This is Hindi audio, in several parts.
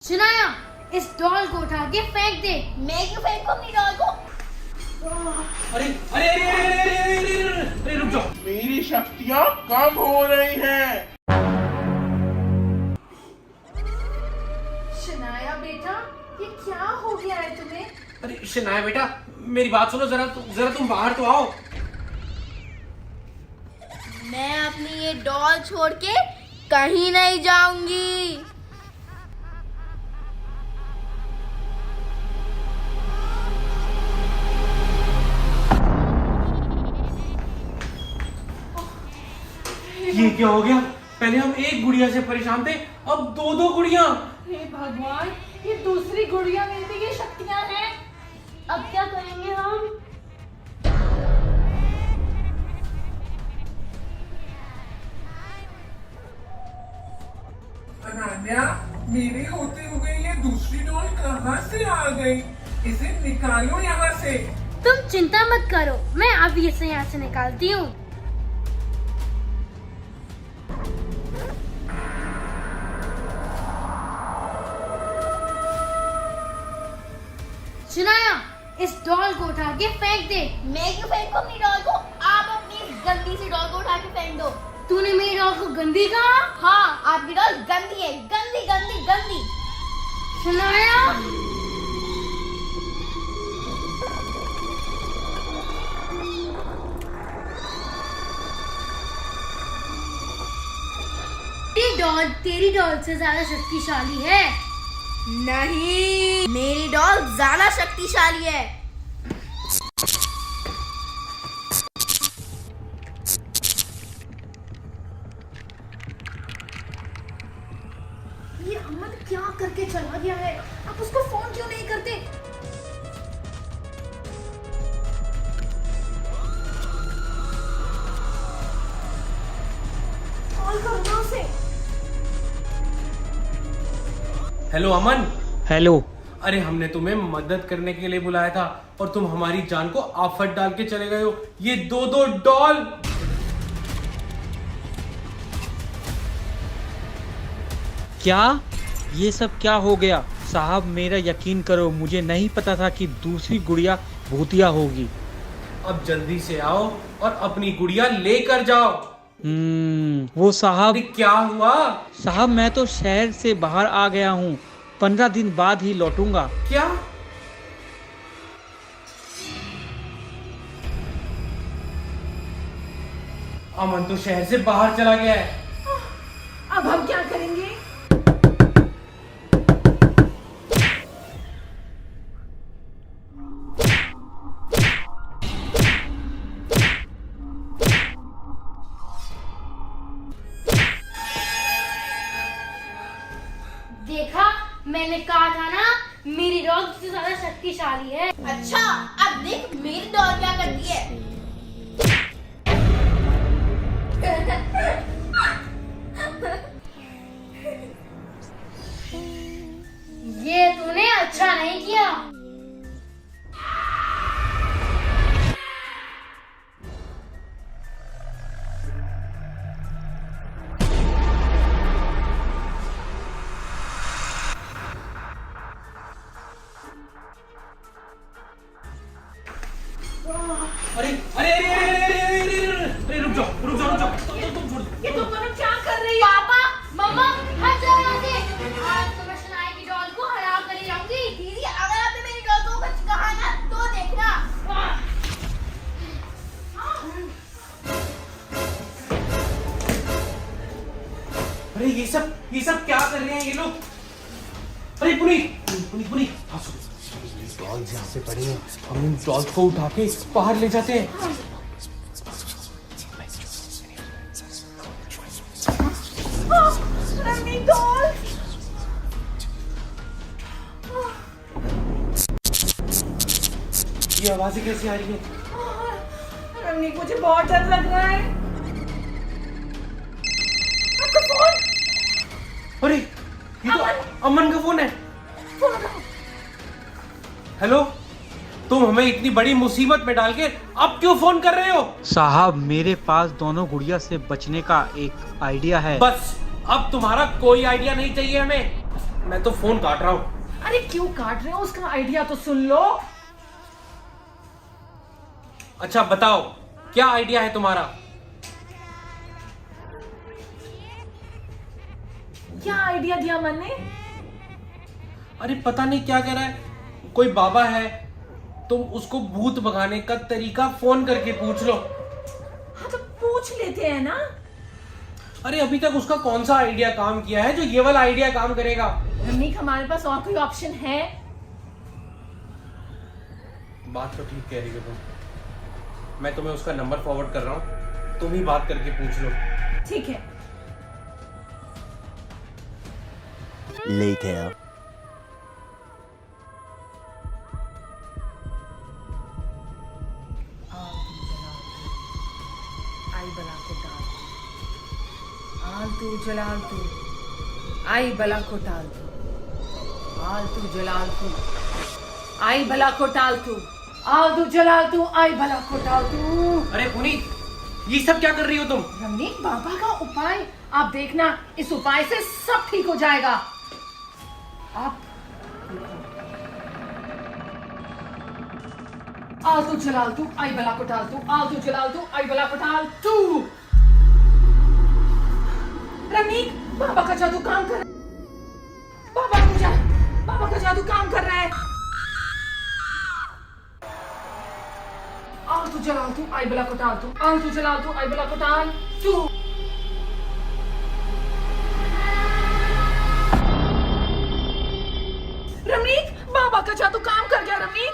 सुनाया, इस डॉल को उठा के फेंक दे। मैं क्यों फेंकूं अपनी डॉल को? अरे अरे अरे अरे अरे अरे अरे अरे अरे रुक जाओ। मेरी शक्तियाँ कम हो रही हैं। शनाया बेटा, ये क्या हो गया है तुम्हें? अरे शनाया बेटा, मेरी बात सुनो, जरा तुम बाहर तो आओ। मैं अपनी ये डॉल छोड़ के कहीं नहीं जाऊंगी। ये क्या हो गया? पहले हम एक गुड़िया से परेशान थे, अब दो गुड़िया। हे भगवान, ये दूसरी गुड़िया में भी ये शक्तियां हैं। अब क्या करेंगे हम? अनान्या, मेरे होते हुए ये दूसरी डॉल कहाँ से आ गई? इसे निकालो यहाँ से। तुम चिंता मत करो, मैं अभी इसे यहाँ से निकालती हूँ। सुनाया, इस डॉल को उठा के फेंक दे। मैं क्यों फेंकूं अपनी डॉल को? आप अपनी इस गंदी सी डॉल को उठा के फेंक दो। तूने मेरी डॉल को गंदी कहा? हाँ, आपकी डॉल गंदी है, गंदी गंदी गंदी। सुनाया, तेरी डॉल से ज्यादा शक्तिशाली है। नहीं, मेरी डॉल ज्यादा शक्तिशाली है। ये अमन क्या करके चला गया है? आप उसको फोन क्यों नहीं करते? कॉल करो ना उसे। हेलो अमन। हेलो। अरे हमने तुम्हें मदद करने के लिए बुलाया था और तुम हमारी जान को आफत डाल के चले गए हो। ये दो डॉल। क्या? ये सब क्या हो गया? साहब मेरा यकीन करो, मुझे नहीं पता था कि दूसरी गुड़िया भूतिया होगी। अब जल्दी से आओ और अपनी गुड़िया लेकर जाओ। वो साहब। अरे क्या हुआ? साहब मैं तो शहर से बाहर आ गया हूँ, 15 दिन बाद ही लौटूंगा। क्या? अमन तो शहर से बाहर चला गया है। अब हम क्या करेंगे? देखा, मैंने कहा था ना, मेरी डॉग से ज्यादा शक्तिशाली है। अच्छा, अब देख मेरी डॉल क्या करती है। ये तूने अच्छा नहीं किया। अरे अरे अरे अरे अरे अरे अरे अरे रुक जाओ रुक जाओ रुक जाओ। तुम छोड़ दो। ये तुम दोनों क्या कर रही हो? पापा, मम्मा, हट जाओ यहाँ से। आज तो मैं शनाया की डॉल को हरा कर ही आऊंगी। दीदी, अगर आपने मेरी डॉल को कुछ कहा ना तो देखना। अरे ये सब क्या कर रहे हैं ये लोग? अरे पुनीत पुनीत पुनीत, हाँ सुनो, डॉल्स यहाँ पे पड़ी हैं, हम इन डॉल्स को उठा के बाहर ले जाते हैं। ये आवाजें कैसे आ रही हैं? रमनी, मुझे बहुत डर लग रहा है। आपका फोन। अरे ये तो अमन का फोन है। हेलो, तुम हमें इतनी बड़ी मुसीबत में डाल के अब क्यों फोन कर रहे हो? साहब मेरे पास दोनों गुड़िया से बचने का एक आइडिया है। बस अब तुम्हारा कोई आइडिया नहीं चाहिए हमें। मैं तो फोन काट रहा हूँ। अरे क्यों काट रहे हो, उसका आइडिया तो सुन लो। अच्छा बताओ, क्या आइडिया है तुम्हारा? क्या आइडिया दिया मैंने? अरे पता नहीं क्या कह रहा है, कोई बाबा है, तुम उसको भूत भगाने का तरीका फोन करके पूछ लो। हाँ तो पूछ लेते हैं ना। अरे अभी तक उसका कौन सा आइडिया काम किया है जो ये वाला आइडिया काम करेगा? रमनीक, हमारे पास और कोई ऑप्शन है? बात तो ठीक कह रही हो तुम। मैं तुम्हें उसका नंबर फॉरवर्ड कर रहा हूँ, तुम ही बात करके पूछ लो। ठीक है। Later. आई बला को टाल, आलतू जलालतू, आई बला को टालतू, आलतू जलालतू, आई बला को टालतू, आलतू जलालतू, आई बला को टालतू। अरे पुनीत, ये सब क्या कर रही हो तुम? रमनीक, बाबा का उपाय आप देखना, इस उपाय से सब ठीक हो जाएगा। आप आलतू जलालतू, आई बला को टालतू, आलतू जलालतू, आई बला को टालतू। रमनीक, बाबा का जादू काम कर रहा है। बाबा का जादू काम कर रहा है। आलतू जलालतू, आई बला को टालतू, आलतू जलालतू, आई बला को टालतू। रमनीक, बाबा का जादू काम कर गया। रमनीक,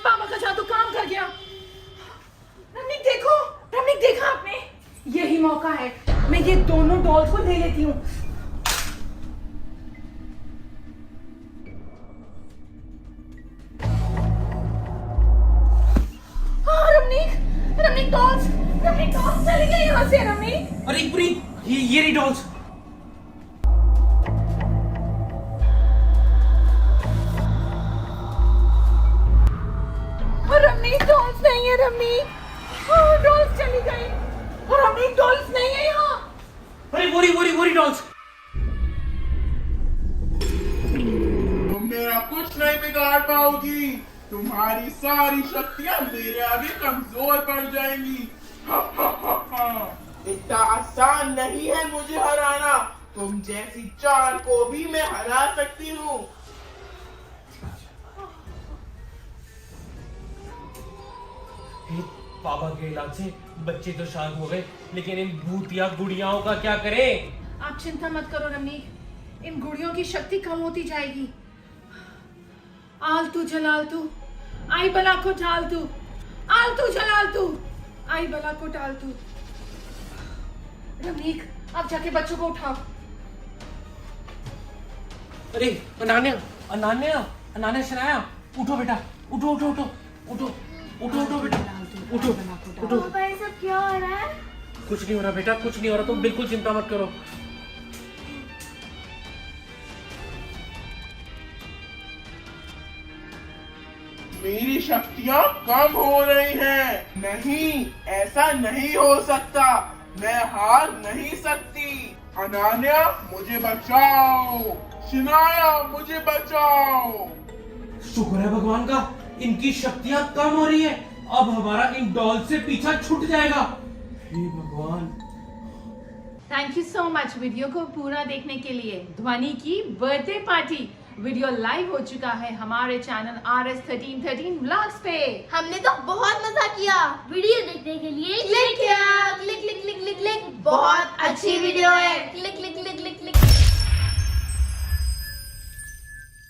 बाबा का जादू काम कर गया। रमनीक देखो, रमनीक देखा आपने? यही मौका है, मैं ये दोनों डॉल्स को ले लेती हूँ। हाँ रमनीक डॉल्स चली गई यहाँ से। रमनीक, अरे पुनीत, ये रही डॉल्स। रमनीक डॉल्स नहीं है। रमनीक डॉल्स चली गई। रमनीक डॉल्स नहीं है यहाँ। अरे वो रही डॉल्स। तुम मेरा कुछ नहीं बिगाड़ पाओगी। तुम्हारी सारी शक्तियां मेरे आगे कमजोर पड़ जाएंगी। इतना आसान नहीं है मुझे हराना। तुम जैसी चार को भी मैं हरा सकती हूँ। बाबा के इलाज से बच्चे तो शांत हो गए, लेकिन इन भूत या गुड़ियाओं का क्या करें? आप चिंता मत करो रमनीक, इन गुड़ियों की शक्ति कम होती जाएगी। आलतू जलालतू, आई बला को टालतू, आलतू जलालतू, आई बला को टालतू। रमनीक, आप जाके बच्चों को उठाओ। अरे अनान्या शनाया, उठो बेटा, उठो बेटा, उठो। पापा ये सब क्या हो रहा है? कुछ नहीं हो रहा बेटा, कुछ नहीं हो रहा, तुम बिल्कुल चिंता मत करो। मेरी शक्तियाँ कम हो रही हैं। नहीं, ऐसा नहीं हो सकता। मैं हार नहीं सकती। अनान्या, मुझे बचाओ। शनाया, मुझे बचाओ। शुक्र है भगवान का, इनकी शक्तियां कम हो रही है। अब हमारा इन डॉल से पीछा छूट जाएगा। हे भगवान। Thank you so much video को पूरा देखने के लिए। ध्वनि की बर्थडे पार्टी वीडियो लाइव हो चुका है हमारे चैनल RS1313 व्लॉग्स पे। हमने तो बहुत मजा किया। वीडियो देखने के लिए क्लिक किया, click click click click click. बहुत अच्छी वीडियो है।